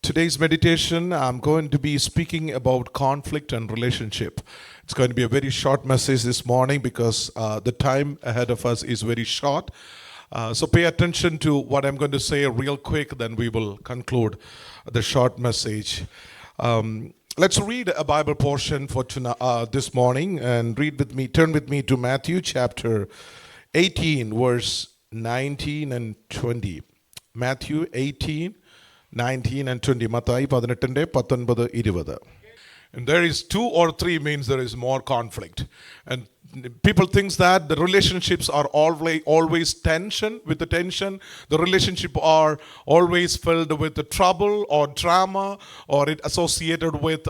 Today's meditation, I'm going to be speaking about conflict and relationship. It's going to be a very short message this morning because the time ahead of us is very short. So pay attention to what I'm going to say real quick, then we will conclude the short message. Let's read a Bible portion for this morning and turn with me to Matthew chapter 18, verse 19 and 20. Matthew 18, 19 and 20. Mathai 18, 19, 20. And there is 2 or 3 means there is more conflict. And people think that the relationships are always tension. With the tension, the relationship are always filled with the trouble or drama, or it associated with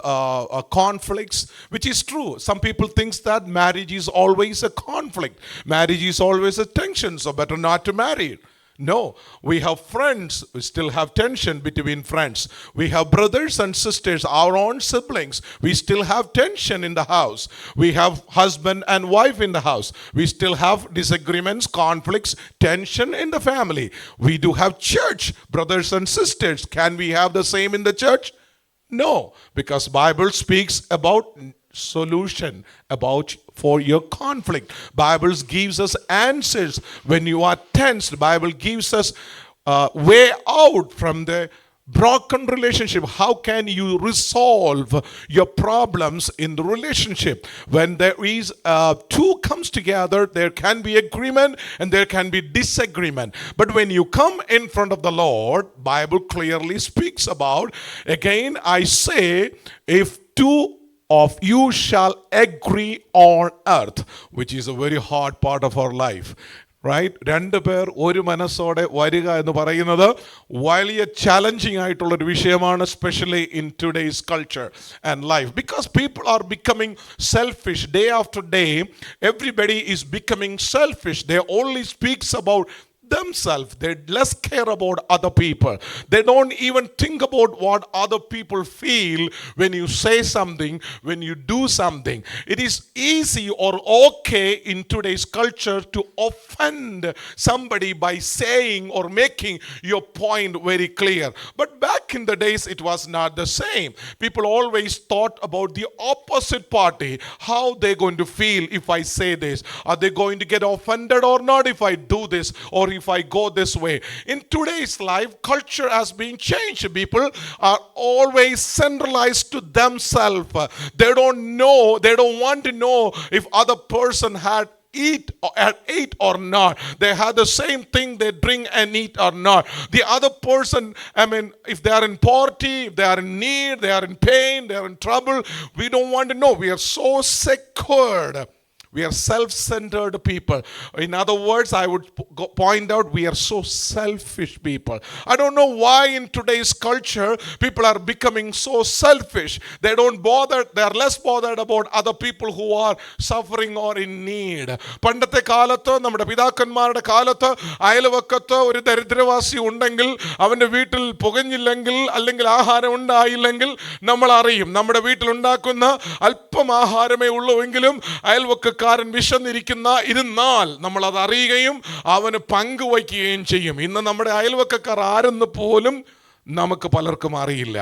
conflicts, which is true. Some people think that marriage is always a conflict. Marriage is always a tension, so better not to marry. No, we have friends, we still have tension between friends. We have brothers and sisters, our own siblings, we still have tension in the house. We have husband and wife in the house. We still have disagreements, conflicts, tension in the family. We do have church, brothers and sisters. Can we have the same in the church? No, because Bible speaks about solution about for your conflict. Bible gives us answers when you are tensed. Bible gives us way out from the broken relationship. How can you resolve your problems in the relationship? When there is two comes together, there can be agreement and there can be disagreement. But when you come in front of the Lord, Bible clearly speaks about, again I say, if two of you shall agree on earth, which is a very hard part of our life. Right? 2 പേർ ഒരു മനസ്സോടെ വരിക എന്ന് പറയുന്നത് വലിയ challenging ആയിട്ടുള്ളൊരു വിഷയമാണ്, especially in today's culture and life, because people are becoming selfish day after day. Everybody is becoming selfish. They only speaks about themselves. They less care about other people. They don't even think about what other people feel when you say something, when you do something. It is easy or okay in today's culture to offend somebody by saying or making your point very clear. But back in the days it was not the same. People always thought about the opposite party, how they're going to feel if I say this. Are they going to get offended or not if I do this, or if I go this way? In today's life, culture has been changed. People are always centralized to themselves. They don't know, they don't want to know if other person had ate or not. They have the same thing they drink and eat or not. The other person, if they are in poverty, if they are in need, they are in pain, they are in trouble, we don't want to know. We are so secured. We are self-centered people. In other words, I would point out, we are so selfish people. I don't know why in today's culture people are becoming so selfish. They are less bothered about other people who are suffering or in need. പണ്ടത്തെ കാലത്ത്, നമ്മുടെ പിതാക്കന്മാരുടെ കാലത്ത്, അയൽവക്കത്ത് ഒരു ദരിദ്രവാസി ഉണ്ടെങ്കിൽ, അവൻ്റെ വീട്ടിൽ പുകഞ്ഞില്ലെങ്കിൽ അല്ലെങ്കിൽ ആഹാരം ഉണ്ടായില്ലെങ്കിൽ നമ്മൾ അറിയും. നമ്മുടെ വീട്ടിൽ ഉണ്ടാക്കുന്ന അല്പം ആഹാരമേ ഉള്ളൂവെങ്കിലും അയൽവക്ക ഇരുന്നാൽ നമ്മൾ അത് അറിയുകയും അവന് പങ്കുവയ്ക്കുകയും ചെയ്യും. ഇന്ന് നമ്മുടെ അയൽവക്കക്കാർ ആരെന്ന് പോലും നമുക്ക് പലർക്കും അറിയില്ല.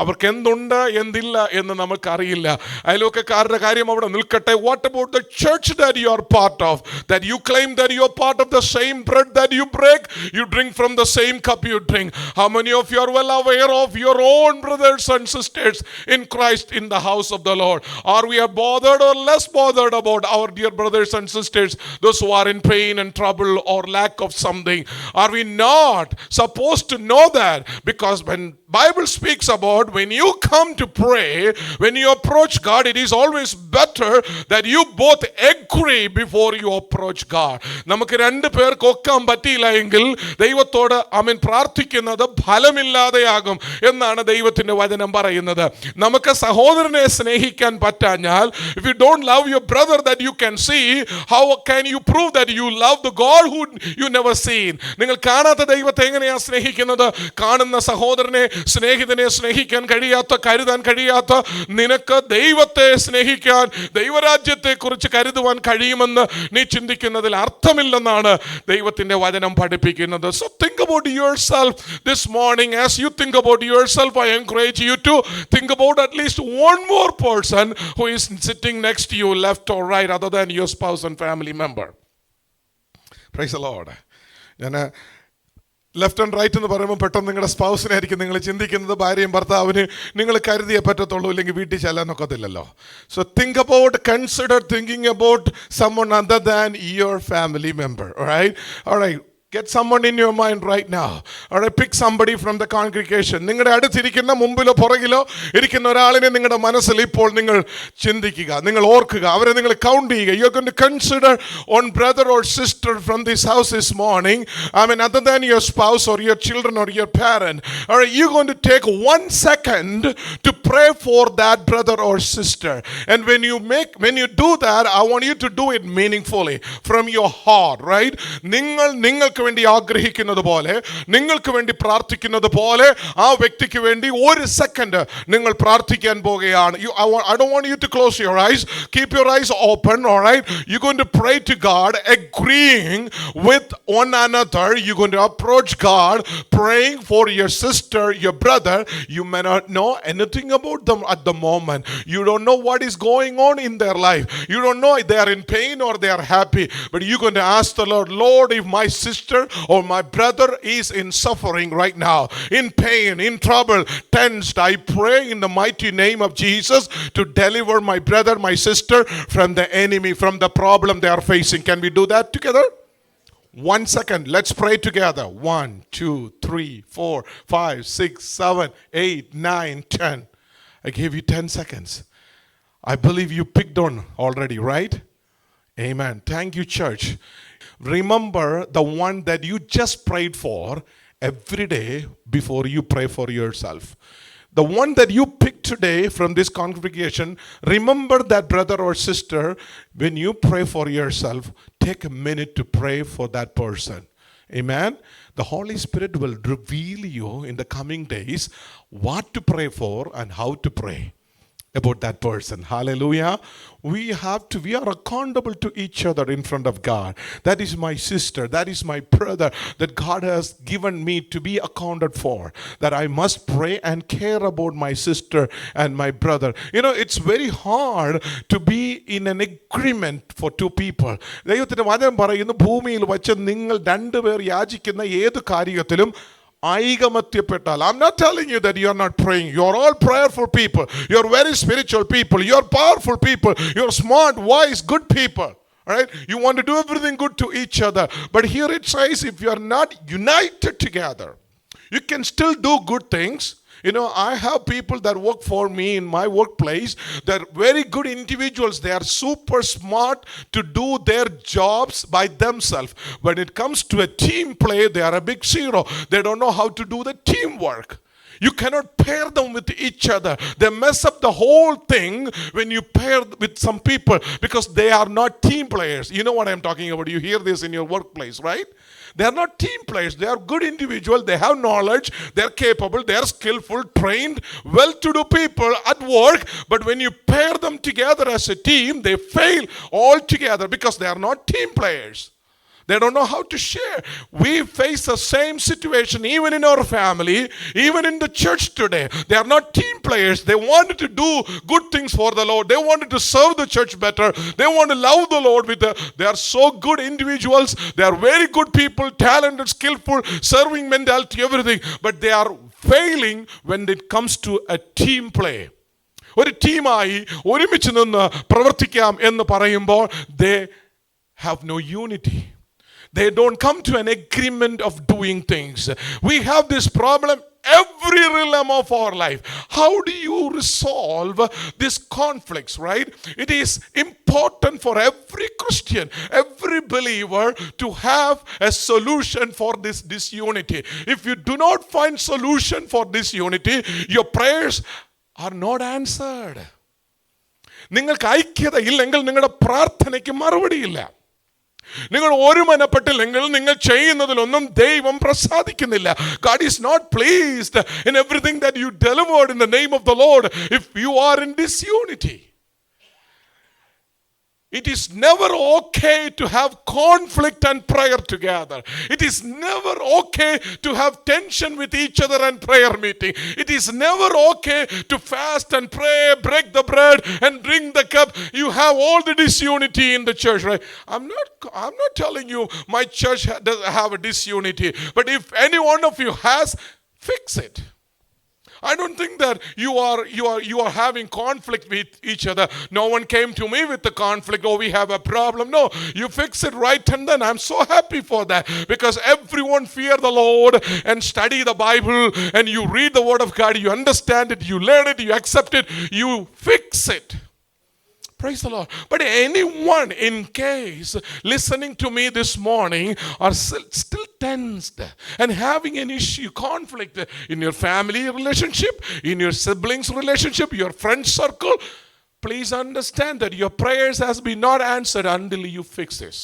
അവർക്ക് എന്തുണ്ട് എന്തില്ല എന്ന് നമുക്കറിയില്ല. അയൽവക്കക്കാരുടെ കാര്യം അവിടെ നിൽക്കട്ടെ. What about the church that you are part of? That you claim that you are part of the same bread that you break, you drink from the same cup you drink. How many of you are well aware of your own brothers and sisters in Christ in the house of the Lord? Are we bothered or less bothered about our dear brothers and sisters, those who are in pain and trouble or lack of something? Are we not supposed to know that? Because when Bible speaks about, when you come to pray, when you approach God, it is always better that you both agree before you approach God. നമുക്ക് രണ്ട് പേർക്ക് ഒക്കാൻ പറ്റിയില്ല എങ്കിൽ ദൈവത്തോട് പ്രാർത്ഥിക്കുന്നത് ഫലമില്ലാതെയാകും എന്നാണ് ദൈവത്തിന്റെ വചനം പറയുന്നത്. നമുക്ക് സഹോദരനെ സ്നേഹിക്കാൻ പറ്റാഞ്ഞാൽ, if you don't love your brother that you can see, how can you prove that you love the God who you never seen? നിങ്ങൾ കാണാത്ത ദൈവത്തെ എങ്ങനെയാ സ്നേഹിക്കുന്നത്? കാണുന്ന സഹോദരനെ, സ്നേഹിതനെ സ്നേഹിക്കാൻ സ്നേഹിക്കാൻ കഴിയാത്ത, കരുതാൻ കഴിയാത്ത നിനക്ക് ദൈവത്തെ സ്നേഹിക്കാൻ, ദൈവരാജ്യത്തെക്കുറിച്ച് കരുതുവാൻ കഴിയുമെന്ന് നീ ചിന്തിക്കുന്നതിൽ അർത്ഥമില്ലെന്നാണ് ദൈവത്തിന്റെ വചനം പഠിപ്പിക്കുന്നത്. So think about yourself this morning. As you think about yourself, I encourage you to think about at least one more person who is sitting next to you, left or right, other than your spouse and family member. Praise the Lord. ഞാൻ left and right എന്ന് പറയുമ്പോൾ പെട്ടെന്ന് നിങ്ങളുടെ സ്പൗസിനായിരിക്കും നിങ്ങൾ ചിന്തിക്കുന്നത്. ഭാര്യയും ഭർത്താവിന് നിങ്ങൾ കരുതിയേ പറ്റത്തുള്ളൂ, ഇല്ലെങ്കിൽ വീട്ടിൽ ചെല്ലാനൊക്കത്തില്ലല്ലോ. So think about, consider thinking about someone other than your family member. All right. Get someone in your mind right now. All right, pick somebody from the congregation. നിങ്ങളുടെ അടുത്തിരിക്കുന്ന, മുമ്പിലോ പുറകിലോ ഇരിക്കുന്ന ഒരാളിനെ നിങ്ങളുടെ മനസ്സിൽ ഇപ്പോൾ നിങ്ങൾ ചിന്തിക്കുക, നിങ്ങൾ ഓർക്കുക, അവരെ നിങ്ങൾ കൗണ്ട് ചെയ്യുക. You're going to consider one brother or sister from this house this morning. Other than your spouse or your children or your parent. All right, you're going to take 1 second to pray for that brother or sister. And when you do that, I want you to do it meaningfully from your heart, right? നിങ്ങൾക്ക് വേണ്ടി ആഗ്രഹിക്കുന്നത് പോലെ, നിങ്ങൾക്ക് വേണ്ടി പ്രാർത്ഥിക്കുന്നത് പോലെ ആ വ്യക്തിക്ക് വേണ്ടി 1 സെക്കൻഡ് നിങ്ങൾ പ്രാർത്ഥിക്കാൻ പോകുകയാണ്. I don't want you to close your eyes. Keep your eyes open, all right? You're going to pray to God, agreeing with one another. You're going to approach God, praying for your sister, your brother. You may not know anything about them at the moment. You don't know what is going on in their life. You don't know if they are in pain or they are happy. But you're going to ask the Lord, Lord, if my sister or my brother is in suffering right now, in pain, in trouble, tensed, I pray in the mighty name of Jesus to deliver my brother, my sister from the enemy, from the problem they are facing. Can we do that together? 1 second. Let's pray together. 1, 2, 3, 4, 5, 6, 7, 8, 9, 10. I gave you 10 seconds. I believe you picked on already, right? Amen. Thank you, church. Remember the one that you just prayed for every day before you pray for yourself. The one that you picked today from this congregation, remember that brother or sister. When you pray for yourself, take a minute to pray for that person. Amen. The Holy Spirit will reveal you in the coming days what to pray for and how to pray about that person. Hallelujah. We are accountable to each other in front of God. That is my sister, that is my brother that God has given me to be accounted for, that I must pray and care about my sister and my brother. It's very hard to be in an agreement for two people. ദൈവത്തിന്റെ വചനം പറയുന്നു, ഭൂമിയിൽ വച്ച് നിങ്ങൾ രണ്ടുപേർ യാചിക്കുന്ന ഏത് കാര്യത്തിലും ഐകമത്യപ്പെട്ടാൽ. I'm not telling you that you are not praying. You are all prayerful people. You are very spiritual people. You are powerful people. You are smart, wise, good people. All right? You want to do everything good to each other. But here it says, if you are not united together, you can still do good things. I have people that work for me in my workplace. They're very good individuals. They are super smart to do their jobs by themselves. When it comes to a team play, they are a big zero. They don't know how to do the teamwork. You cannot pair them with each other. They mess up the whole thing when you pair with some people because they are not team players. You know what I'm talking about. You hear this in your workplace, right? They are not team players. They are good individuals. They have knowledge. They are capable. They are skillful, trained, well-to-do people at work. But when you pair them together as a team, they fail altogether because they are not team players. They don't know how to share. We face the same situation even in our family, even in the church today. They are not team players. They wanted to do good things for the Lord. They wanted to serve the church better. They want to love the Lord they are so good individuals. They are very good people, talented, skillful, serving mentality, everything. But they are failing when it comes to a team play. ഒരു ടീമായി ഒരുമിച്ച് നിന്ന് പ്രവർത്തിക്കാം എന്ന് പറയുമ്പോൾ they have no unity. They don't come to an agreement of doing things. We have this problem every realm of our life. How do you resolve these conflicts, right? It is important for every Christian, every believer to have a solution for this disunity. If you do not find solution for this unity, your prayers are not answered. നിങ്ങൾക്ക് ഐക്യത ഇല്ലെങ്കിൽ നിങ്ങളുടെ പ്രാർത്ഥനയ്ക്ക് മറുപടിയില്ല. നിങ്ങൾ ഒരുമനപ്പെട്ടില്ലെങ്കിൽ നിങ്ങൾ ചെയ്യുന്നതിലൊന്നും ദൈവം പ്രസാദിക്കുന്നില്ല. God is not pleased in everything that you delivered in the name of the Lord if you are in disunity. It is never okay to have conflict and prayer together. It is never okay to have tension with each other and prayer meeting. It is never okay to fast and pray, break the bread and drink the cup. You have all the disunity in the church, right? I'm not telling you my church doesn't have a disunity, but if any one of you has, fix it. I don't think that you are having conflict with each other. No one came to me with the conflict. Oh, we have a problem. No, you fix it right and then. I'm so happy for that, because everyone fear the Lord and study the Bible, and you read the Word of God, you understand it, you learn it, you accept it, you fix it. Praise the Lord. But anyone, in case listening to me this morning, are still tensed and having an issue, conflict in your family relationship, in your siblings relationship, your friend circle, please understand that your prayers has been not answered until you fix this.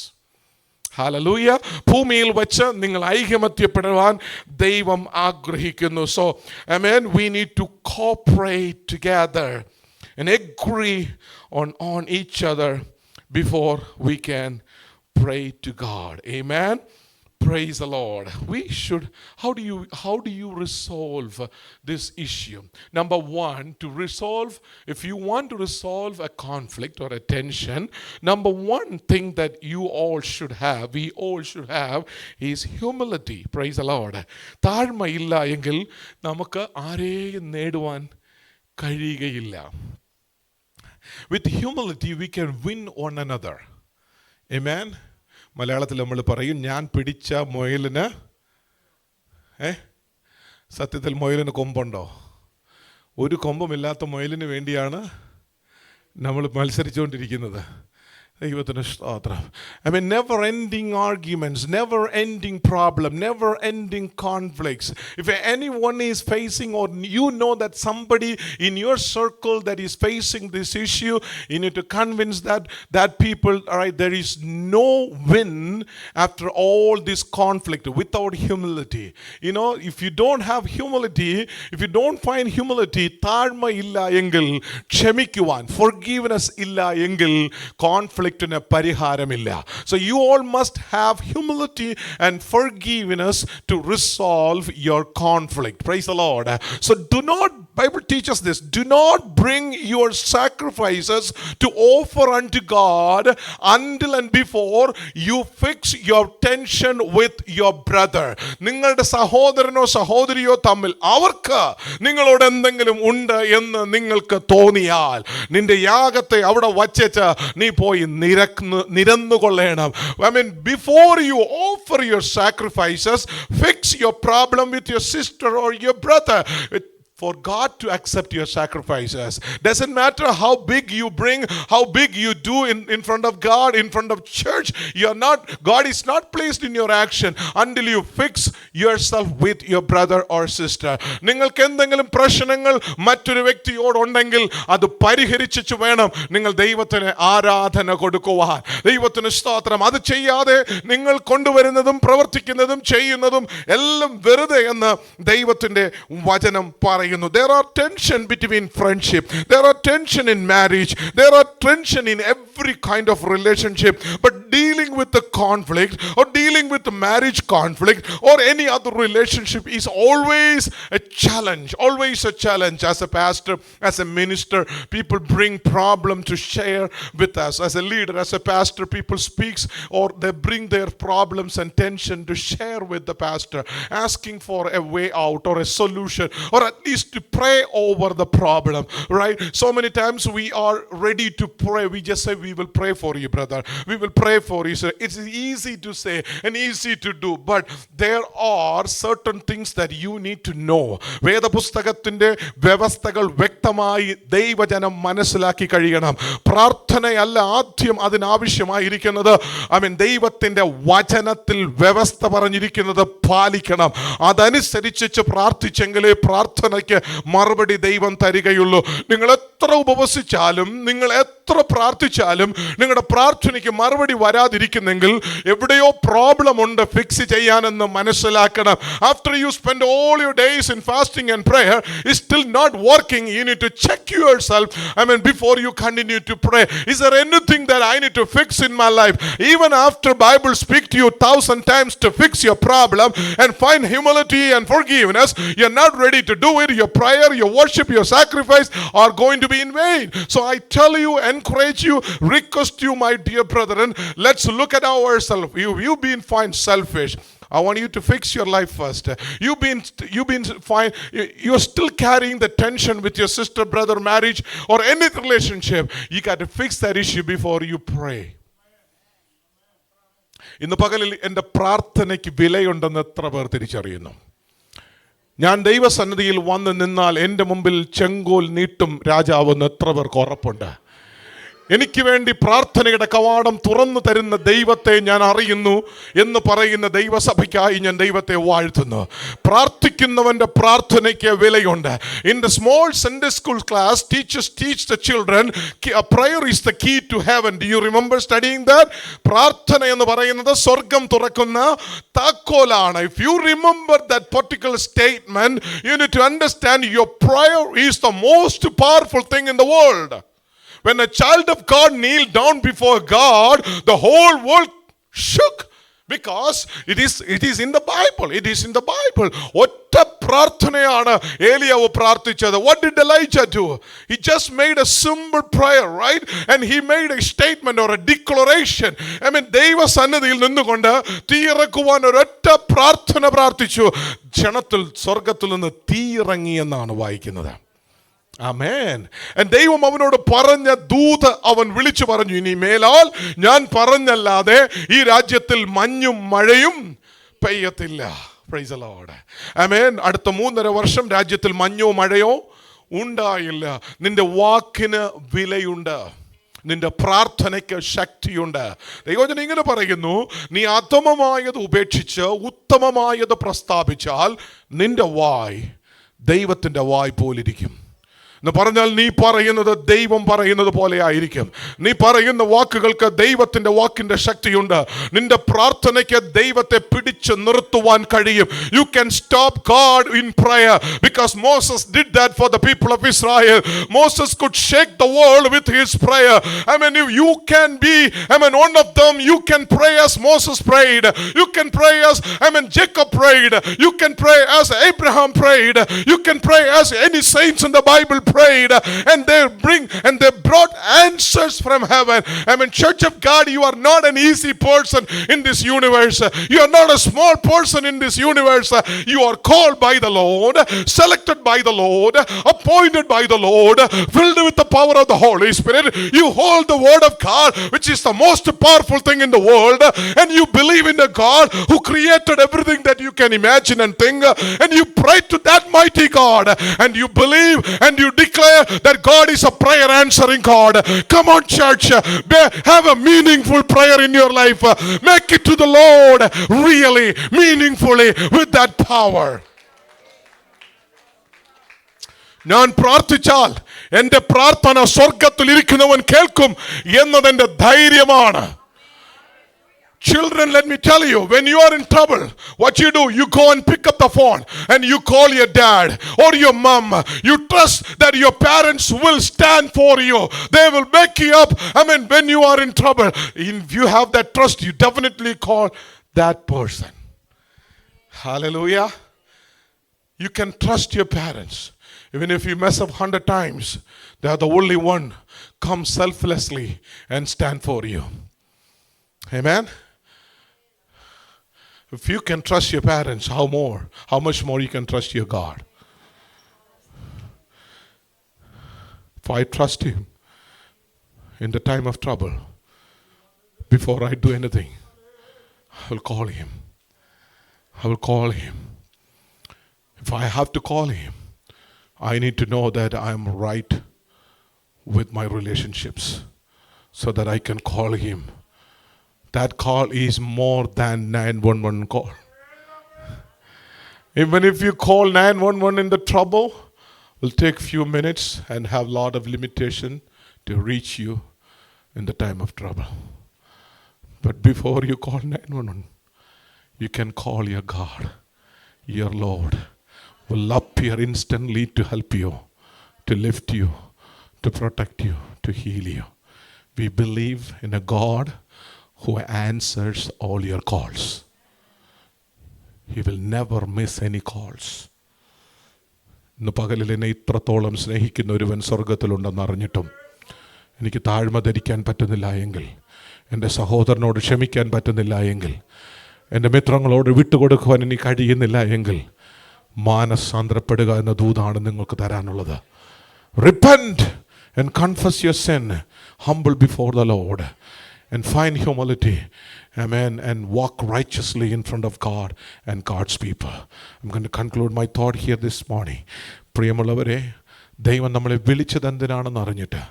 Hallelujah. ഭൂമിയിൽ വെച്ച് നിങ്ങൾ ഐകമത്യപ്പെടുവാൻ ദൈവം ആഗ്രഹിക്കുന്നു. So, amen, we need to cooperate together and agree on each other before we can pray to God. Amen. Praise the Lord. How do you resolve this issue? Number one, if you want to resolve a conflict or a tension, number one thing that we all should have is humility. Praise the Lord. താഴ്മ ഇല്ല എങ്കിൽ നമുക്ക് ആരെയും നേടുവാൻ കഴിയുകയില്ല. With humility we can win one another. Amen. മലയാളത്തിൽ നമ്മൾ പറയും, ഞാൻ പിടിച്ച മുയലിന് സത്യത്തിൽ മുയലിന് കൊമ്പുണ്ടോ? ഒരു കൊമ്പുമില്ലാത്ത മുയലിന് വേണ്ടിയാണ് നമ്മൾ മത്സരിച്ചുകൊണ്ടിരിക്കുന്നത്. ദൈവത്തിന് സ്തോത്രം. I mean, never ending arguments, never ending problem, never ending conflicts. If anyone is facing, or you know that somebody in your circle that is facing this issue, you need to convince that people, all right, there is no win after all this conflict without humility. You know, if you don't have humility, if you don't find humility, താഴ്മ ഇല്ല എങ്കിൽ, ക്ഷമിക്കുവാൻ, forgiveness ഇല്ല എങ്കിൽ, conflict പരിഹാരമില്ല. So you all must have humility and forgiveness to resolve your conflict. Praise the Lord. So Bible teaches this, do not bring your sacrifices to offer unto God until and before you fix your tension with your brother. നിങ്ങളുടെ സഹോദരനോ സഹോദരിയോ തമ്മിൽ അവർക്ക് നിങ്ങളോട് എന്തെങ്കിലും ഉണ്ട് എന്ന് നിങ്ങൾക്ക് തോന്നിയാൽ, നിന്റെ യാഗത്തെ അവിടെ വച്ചേച്ച് നീ പോയി നിരന്നുകൊള്ളണം. I mean, before you offer your sacrifices, fix your problem with your sister or your brother. For God to accept your sacrifices. Doesn't matter how big you bring, how big you do in front of God, in front of church. God is not pleased in your action until you fix yourself with your brother or sister. നിങ്ങൾക്ക് എന്തെങ്കിലും പ്രശ്നങ്ങൾ മറ്റൊരു വ്യക്തിയോട് ഉണ്ടെങ്കിൽ അത് പരിഹരിച്ചു വേണം നിങ്ങൾ ദൈവത്തിന് ആരാധന കൊടുക്കുവാൻ. ദൈവത്തിന് സ്തോത്രം. അത് ചെയ്യാതെ നിങ്ങൾ കൊണ്ടുവരുന്നതും പ്രവർത്തിക്കുന്നതും ചെയ്യുന്നതും എല്ലാം വെറുതെ എന്ന് ദൈവത്തിന്റെ വചനം പറയുന്നു. There are tension between friendship. There are tension in marriage. There are tension in every kind of relationship. But dealing with the conflict, or dealing with the marriage conflict, or any other relationship is always a challenge. Always a challenge. As a pastor, as a minister, people bring problem to share with us. As a leader, as a pastor, people speaks, or they bring their problems and tension to share with the pastor, asking for a way out or a solution, or at least to pray over the problem, right? So many times we are ready to pray. We just say, we will pray for you, brother. We will pray for you, sir. It's easy to say and easy to do, but there are certain things that you need to know. വേദപുസ്തകത്തിന്റെ വ്യവസ്ഥകൾ വ്യക്തമായി ദൈവജനം മനസ്സിലാക്കി കഴിയണം. പ്രാർത്ഥനയല്ല ആദ്യം അതിനാവശ്യമായിരിക്കുന്നത്. ദൈവത്തിന്റെ വചനത്തിൽ വ്യവസ്ഥ പറഞ്ഞിരിക്കുന്നത് പാലിക്കണം. അതനുസരിച്ച് പ്രാർത്ഥിച്ചെങ്കിലേ പ്രാർത്ഥനയ്ക്ക് മറുപടി ദൈവം തരികയുള്ളൂ. നിങ്ങൾ എത്ര ഉപവസിച്ചാലും, നിങ്ങൾ എത്ര പ്രാർത്ഥിച്ചാലും നിങ്ങളുടെ പ്രാർത്ഥനയ്ക്ക് മറുപടി വരാതിരിക്കുന്നെങ്കിൽ എവിടെയോ പ്രോബ്ലം ഉണ്ട് ഫിക്സ് ചെയ്യാനെന്ന് മനസ്സിലാക്കണം. After you spend all your days in fasting and prayer, it's still not working. You need to check yourself. Before you continue to pray, is there anything that I need to fix in my life? Even after Bible speak to you 1,000 times to fix your problem and find humility and forgiveness, you're not ready to do it. Your prayer, your worship, your sacrifice are going to be in vain. So I tell you, encourage you, request you, my dear brethren, let's look at ourselves. You've been fine selfish. I want you to fix your life first. You've been fine. You're still carrying the tension with your sister, brother, marriage, or any relationship. You got to fix that issue before you pray. ഇന്ന് പകലിൽ എൻ്റെ പ്രാർത്ഥനയ്ക്ക് വിലയുണ്ടെന്ന് എത്ര പേർ തിരിച്ചറിയുന്നു? ഞാൻ ദൈവസന്നിധിയിൽ വന്ന് നിന്നാൽ എൻ്റെ മുമ്പിൽ ചെങ്കോൽ നീട്ടും രാജാവെന്ന് എത്ര പേർക്ക് ഉറപ്പുണ്ട്? എനിക്ക് വേണ്ടി പ്രാർത്ഥനയുടെ കവാടം തുറന്നു തരുന്ന ദൈവത്തെ ഞാൻ അറിയുന്നു എന്ന് പറയുന്ന ദൈവസഭയ്ക്കായി ഞാൻ ദൈവത്തെ വാഴ്ത്തുന്നു. പ്രാർത്ഥിക്കുന്നവന്റെ പ്രാർത്ഥനയ്ക്ക് വിലയുണ്ട്. In the small Sunday school class, teachers teach the children prayer is the key to heaven. Do you remember studying that? പ്രാർത്ഥന എന്ന് പറയുന്നത് സ്വർഗം തുറക്കുന്ന താക്കോലാണ്. If you remember that particular statement, you need to understand your prayer is the most powerful thing in the world. When a child of God kneeled down before God, the whole world shook because it is in the Bible. It is in the Bible. ഒറ്റ പ്രാർത്ഥനയാണ് ഏലിയാവ് പ്രാർത്ഥിച്ചത്. What did Elijah do? He just made a simple prayer, right? And he made a statement or a declaration. ദൈവസന്നിധിയിൽ നിന്നുകൊണ്ട് തീയിറക്കുവാൻ ഒരൊറ്റ പ്രാർത്ഥന പ്രാർത്ഥിച്ചു. ജനത്തിൽ സ്വർഗത്തിൽ നിന്ന് തീയിറങ്ങി എന്നാണ് വായിക്കുന്നത്. ആമേൻ. ദൈവം അവനോട് പറഞ്ഞ ദൂത് അവൻ വിളിച്ചു പറഞ്ഞു, ഇനി മേലാൽ ഞാൻ പറഞ്ഞല്ലാതെ ഈ രാജ്യത്തിൽ മഞ്ഞും മഴയും പെയ്യത്തില്ല. Praise the lord. ആമേൻ. അടുത്ത 3.5 വർഷം രാജ്യത്തിൽ മഞ്ഞോ മഴയോ ഉണ്ടായില്ല. നിന്റെ വാക്കിന് വിലയുണ്ട്, നിന്റെ പ്രാർത്ഥനയ്ക്ക് ശക്തിയുണ്ട്. ദൈവവചനം ഇങ്ങനെ പറയുന്നു, നീ അധമമായത് ഉപേക്ഷിച്ച് ഉത്തമമായത് പ്രസ്താവിച്ചാൽ നിന്റെ വായ് ദൈവത്തിൻ്റെ വായ് പോലിരിക്കും. എന്ന് പറഞ്ഞാൽ നീ പറയുന്നത് ദൈവം പറയുന്നത് പോലെ ആയിരിക്കും. നീ പറയുന്ന വാക്കുകൾക്ക് ദൈവത്തിന്റെ വാക്കിന്റെ ശക്തിയുണ്ട്. നിന്റെ പ്രാർത്ഥനയ്ക്ക് ദൈവത്തെ പിടിച്ചു നിർത്തുവാൻ കഴിയും. You can stop God in prayer because Moses did that for the people of Israel. Moses could shake the world with his prayer. If you can be one of them, you can pray as Moses prayed. You can pray as Jacob prayed. You can pray as Abraham prayed. You can pray as any saints in the Bible prayed, and they brought answers from heaven. Church of God, you are not an easy person in this universe. You are not a small person in this universe. You are called by the Lord, selected by the Lord, appointed by the Lord, filled with the power of the Holy Spirit. You hold the word of God, which is the most powerful thing in the world, and you believe in a God who created everything that you can imagine and think, and you pray to that mighty God, and you believe and you declare that God is a prayer answering God. Come on, church, have a meaningful prayer in your life. Make it to the Lord really meaningfully with that power. ഞാൻ പ്രാർത്ഥിച്ചാൽ എൻ്റെ പ്രാർത്ഥന സ്വർഗത്തിൽ ഇരിക്കുന്നവൻ കേൾക്കും എന്നതെന്റെ ധൈര്യമാണ്. Children, let me tell you, when you are in trouble, what you do, you go and pick up the phone and you call your dad or your mom. You trust that your parents will stand for you. They will back you up. When you are in trouble, if you have that trust, you definitely call that person. Hallelujah. You can trust your parents. Even if you mess up 100 times, they are the only one come selflessly and stand for you. Amen. If you can trust your parents, how much more you can trust your God. If I trust him in the time of trouble, before I do anything, I will call him. I will call him. If I have to call him, I need to know that I am right with my relationships so that I can call him. That call is more than 911 call. Even if you call 911 in the trouble, it will take few minutes and have a lot of limitation to reach you in the time of trouble. But before you call 911, you can call your God, your Lord, will appear instantly to help you, to lift you, to protect you, to heal you. We believe in a God who answers all your calls. He will never miss any calls. ഇന്ന് പകലിൽ എന്നെ ഇത്രത്തോളം സ്നേഹിക്കുന്ന ഒരുവൻ സ്വർഗത്തിലുണ്ടെന്ന് അറിഞ്ഞിട്ടും എനിക്ക് താഴ്മ ധരിക്കാൻ പറ്റുന്നില്ല എങ്കിൽ, എൻ്റെ സഹോദരനോട് ക്ഷമിക്കാൻ പറ്റുന്നില്ല എങ്കിൽ, എൻ്റെ മിത്രങ്ങളോട് വിട്ടുകൊടുക്കുവാൻ എനിക്ക് കഴിയുന്നില്ല എങ്കിൽ, മാനസാന്തരപ്പെടുക എന്ന ദൂതാണ് നിങ്ങൾക്ക് തരാനുള്ളത്. Repent and confess your sin, humble before the Lord, and find humility, amen, and walk righteously in front of God and God's people. I'm going to conclude my thought here this morning. പ്രിയമുള്ളവരെ, ദൈവം നമ്മളെ വിളിച്ചത് എന്തിനാണെന്ന് അറിഞ്ഞിട്ട്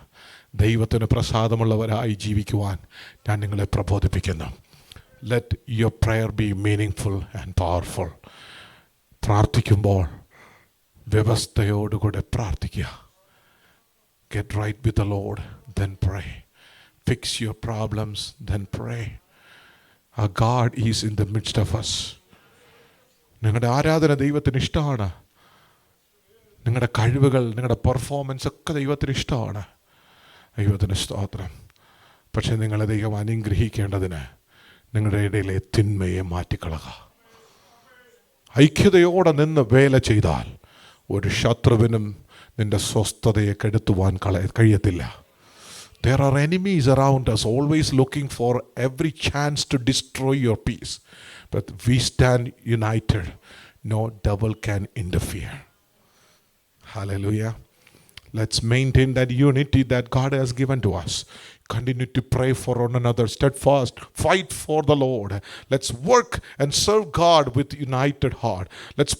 ദൈവത്തിന് പ്രസാദമുള്ളവരായി ജീവിക്കുവാൻ ഞാൻ നിങ്ങളെ പ്രബോധിപ്പിക്കുന്നു. Let your prayer be meaningful and powerful. പ്രാർത്ഥിക്കുമ്പോൾ വ്യവസ്ഥയോടുകൂടെ പ്രാർത്ഥിക്കുക. Get right with the Lord, then pray. Fix your problems, then pray. Our God is in the midst of us. നിങ്ങളുടെ ആരാധന ദൈവത്തിന് ഇഷ്ടമാണ്. നിങ്ങളുടെ കഴിവുകൾ, നിങ്ങളുടെ പെർഫോമൻസ് ഒക്കെ ദൈവത്തിന് ഇഷ്ടമാണ്. ദൈവത്തിന് സ്തോത്രം. പക്ഷെ നിങ്ങളെ ദൈവം അനുഗ്രഹിക്കേണ്ടതിന് നിങ്ങളുടെ ഇടയിലെ തിന്മയെ മാറ്റിക്കളക. ഐക്യതയോടെ നിന്ന് വേല ചെയ്താൽ ഒരു ശത്രുവിനും നിന്റെ സ്വസ്ഥതയെ കെടുത്തുവാൻ കഴിയത്തില്ല. There are enemies around us always looking for every chance to destroy your peace. But we stand united. No devil can interfere. Hallelujah. Let's maintain that unity that God has given to us. Continue to pray for one another, steadfast, fight for the Lord. Let's work and serve God with united heart. Let's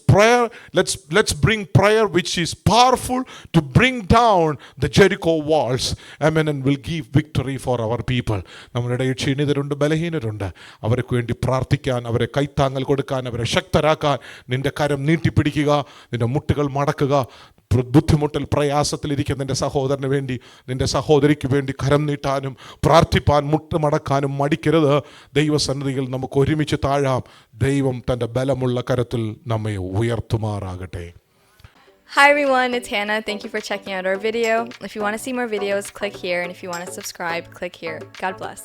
bring prayer which is powerful to bring down the Jericho walls. Amen. And will give victory for our people. നമ്മുടെ ക്ഷീണിതരുണ്ട്, ബലഹീനരുണ്ട്. അവർക്ക് വേണ്ടി പ്രാർത്ഥിക്കാൻ, അവരെ കൈത്താങ്ങൽ കൊടുക്കാൻ, അവരെ ശക്തരാക്കാൻ നിന്റെ കരം നീട്ടിപ്പിടിക്കുക, നിന്റെ മുട്ടുകൾ മടക്കുക. ബുദ്ധിമുട്ടൽ പ്രയാസത്തിലിരിക്കുന്ന നിന്റെ സഹോദരന് വേണ്ടി, നിന്റെ സഹോദരിക്ക് വേണ്ടി കരം നീട്ടാനും പ്രാർത്ഥിപ്പാൻ മുട്ടുമടക്കാനും മടിക്കരുത്. ദൈവസന്നിധിയിൽ നമുക്ക് ഒരുമിച്ച് താഴാം. ദൈവം തൻ്റെ ബലമുള്ള കരത്തിൽ നമ്മെ ഉയർത്തുമാറാകട്ടെ. Hi everyone, it's Hannah. Thank you for checking out our video. If you want to see more videos, click here, and if you want to subscribe, click here. God bless.